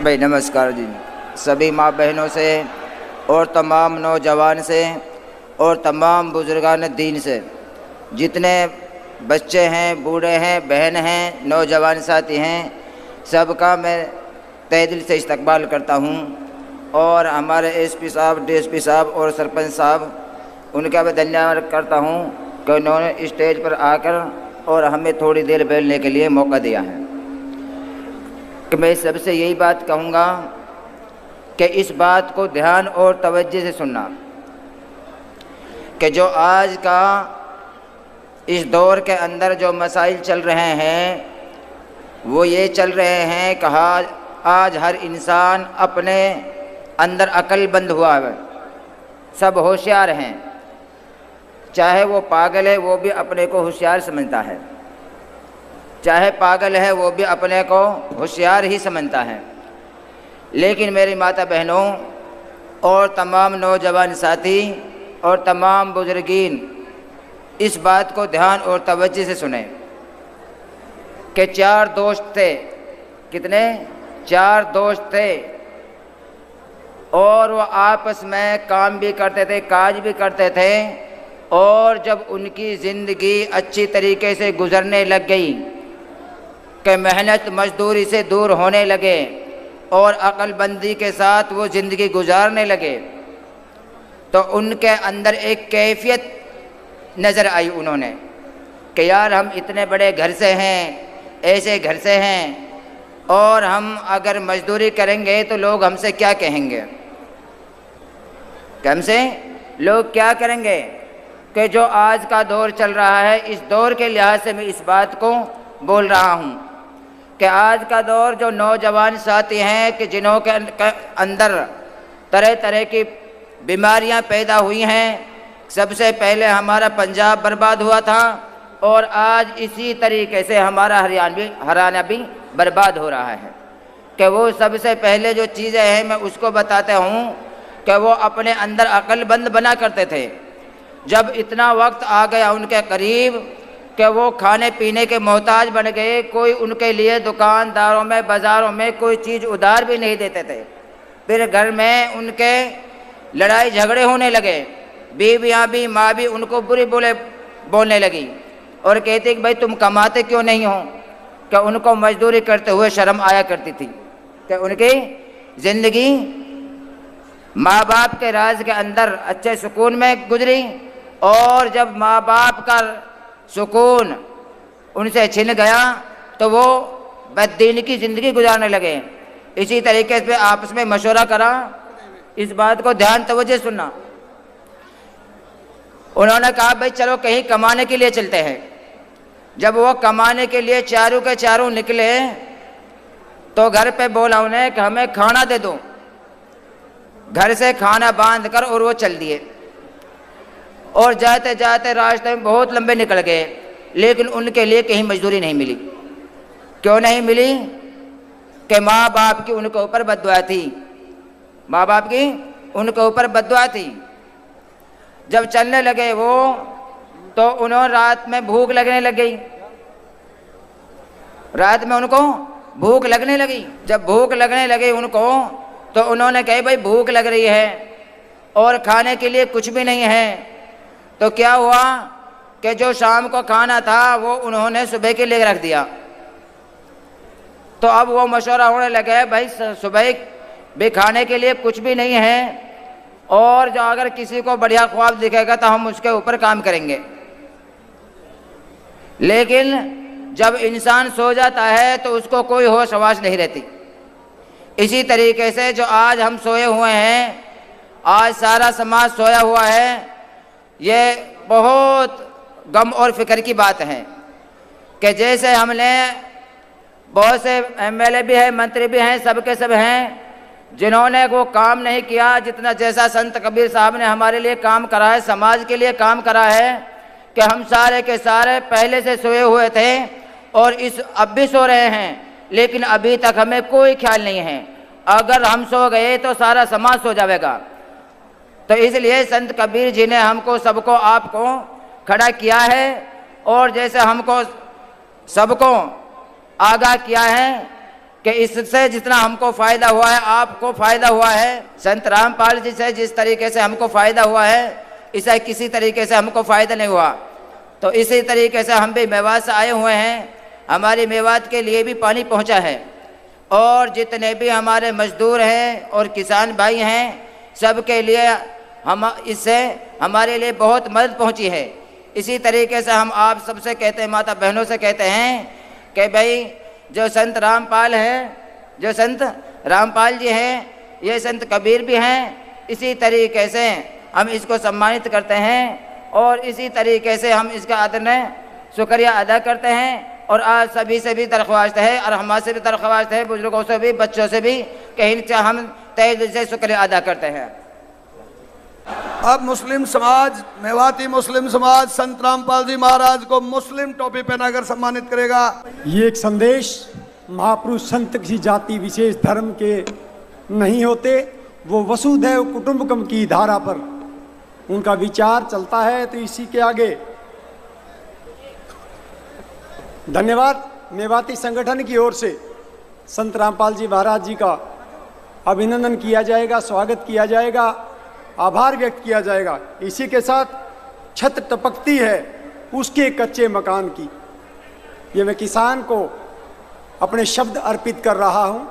भाई नमस्कार जी। सभी माँ बहनों से और तमाम नौजवान से और तमाम बुजुर्गान दीन से, जितने बच्चे हैं, बूढ़े हैं, बहन हैं, नौजवान साथी हैं, सबका मैं तहे दिल से इस्तकबाल करता हूँ। और हमारे एसपी साहब, डीएसपी साहब और सरपंच साहब, उनका भी धन्यवाद करता हूँ कि उन्होंने स्टेज पर आकर और हमें थोड़ी देर बोलने के लिए मौका दिया है। कि मैं सबसे यही बात कहूँगा कि इस बात को ध्यान और तवज्जो से सुनना कि जो आज का इस दौर के अंदर जो मसाइल चल रहे हैं वो ये चल रहे हैं कि आज हर इंसान अपने अंदर अक्लमंद हुआ है, सब होशियार हैं। चाहे वो पागल है वो भी अपने को होशियार समझता है, चाहे पागल है वो भी अपने को होशियार ही समझता है। लेकिन मेरी माता बहनों और तमाम नौजवान साथी और तमाम बुजुर्गीन, इस बात को ध्यान और तवज्जो से सुने कि 4 दोस्त थे। कितने? 4 दोस्त थे और वो आपस में काम भी करते थे, काज भी करते थे। और जब उनकी ज़िंदगी अच्छी तरीके से गुजरने लग गई कि मेहनत मजदूरी से दूर होने लगे और अक्लमंदी के साथ वो ज़िंदगी गुजारने लगे, तो उनके अंदर एक कैफियत नज़र आई उन्होंने कि यार हम इतने बड़े घर से हैं, ऐसे घर से हैं, और हम अगर मजदूरी करेंगे तो लोग हमसे क्या कहेंगे, कि हमसे लोग क्या करेंगे। कि जो आज का दौर चल रहा है, इस दौर के लिहाज से मैं इस बात को बोल रहा हूँ कि आज का दौर जो नौजवान साथी हैं कि जिन्हों के अंदर तरह तरह की बीमारियां पैदा हुई हैं। सबसे पहले हमारा पंजाब बर्बाद हुआ था और आज इसी तरीके से हमारा हरियाणा भी बर्बाद हो रहा है। कि वो सबसे पहले जो चीज़ें हैं मैं उसको बताता हूँ कि वो अपने अंदर अक्लमंद बना करते थे। जब इतना वक्त आ गया उनके करीब कि वो खाने पीने के मोहताज बन गए, कोई उनके लिए दुकानदारों में, बाज़ारों में कोई चीज़ उधार भी नहीं देते थे। फिर घर में उनके लड़ाई झगड़े होने लगे, बीवियाँ भी, माँ भी उनको बुरी बोलने लगी और कहती कि भाई तुम कमाते क्यों नहीं हो। कि उनको मजदूरी करते हुए शर्म आया करती थी कि उनकी ज़िंदगी माँ बाप के राज के अंदर अच्छे सुकून में गुजरी, और जब माँ बाप का सुकून उनसे छिन गया तो वो बददीनी की ज़िंदगी गुजारने लगे। इसी तरीके से आपस में मशवरा करा, इस बात को ध्यान तवज्जो सुनना। उन्होंने कहा भाई चलो कहीं कमाने के लिए चलते हैं। जब वो कमाने के लिए चारों के चारों निकले तो घर पे बोला उन्हें कि हमें खाना दे दो। घर से खाना बांध कर और वो चल दिए, और जाते जाते रास्ते में बहुत लंबे निकल गए, लेकिन उनके लिए कहीं मजदूरी नहीं मिली। क्यों नहीं मिली? कि माँ बाप की उनके ऊपर बद्दुआ थी, माँ बाप की उनके ऊपर बद्दुआ थी। जब चलने लगे वो तो उन्होंने रात में भूख लगने लग गई, रात में उनको भूख लगने लगी। जब भूख लगने लगी उनको तो उन्होंने कहा भाई भूख लग रही है और खाने के लिए कुछ भी नहीं है। तो क्या हुआ कि जो शाम को खाना था वो उन्होंने सुबह के लिए रख दिया। तो अब वो मशवरा होने लगे भाई सुबह भी खाने के लिए कुछ भी नहीं है, और जो अगर किसी को बढ़िया ख्वाब दिखेगा तो हम उसके ऊपर काम करेंगे। लेकिन जब इंसान सो जाता है तो उसको कोई होश हवास नहीं रहती। इसी तरीके से जो आज हम सोए हुए हैं, आज सारा समाज सोया हुआ है, ये बहुत गम और फिक्र की बात है कि जैसे हमने बहुत से एमएलए भी हैं, मंत्री भी हैं, सब के सब हैं जिन्होंने वो काम नहीं किया जितना जैसा संत कबीर साहब ने हमारे लिए काम करा है, समाज के लिए काम करा है। कि हम सारे के सारे पहले से सोए हुए थे और अब भी सो रहे हैं, लेकिन अभी तक हमें कोई ख्याल नहीं है। अगर हम सो गए तो सारा समाज सो जाएगा। तो इसलिए संत कबीर जी ने हमको सबको आपको खड़ा किया है, और जैसे हमको सबको आगाह किया है कि इससे जितना हमको फ़ायदा हुआ है आपको फ़ायदा हुआ है, संत रामपाल जी से जिस तरीके से हमको फ़ायदा हुआ है इसे किसी तरीके से हमको फ़ायदा नहीं हुआ। तो इसी तरीके से हम भी मेवात से आए हुए हैं, हमारी मेवात के लिए भी पानी पहुंचा है और जितने भी हमारे मज़दूर हैं और किसान भाई हैं सब के लिए हम इससे हमारे लिए बहुत मदद पहुंची है। इसी तरीके से हम आप सबसे कहते हैं, माता बहनों से कहते हैं कि भाई जो संत रामपाल है, जो संत रामपाल जी हैं, ये संत कबीर भी हैं। इसी तरीके से हम इसको सम्मानित करते हैं और इसी तरीके से हम इसका आदरणीय शुक्रिया अदा करते हैं। और आज सभी से भी दरख्वास्त है और हमारे से भी दरख्वास्त है, बुजुर्गों से भी, बच्चों से भी, कहीं हम तहे दिल से शुक्रिया अदा करते हैं। अब मुस्लिम समाज, मेवाती मुस्लिम समाज संत रामपाल जी महाराज को मुस्लिम टोपी पहनाकर सम्मानित करेगा। ये एक संदेश, महापुरुष संत किसी जाति विशेष धर्म के नहीं होते, वो वसुधैव कुटुंबकम की धारा पर उनका विचार चलता है। तो इसी के आगे धन्यवाद मेवाती संगठन की ओर से संत रामपाल जी महाराज जी का अभिनंदन किया जाएगा, स्वागत किया जाएगा, आभार व्यक्त किया जाएगा। इसी के साथ छत टपकती है उसके कच्चे मकान की, ये मैं किसान को अपने शब्द अर्पित कर रहा हूँ।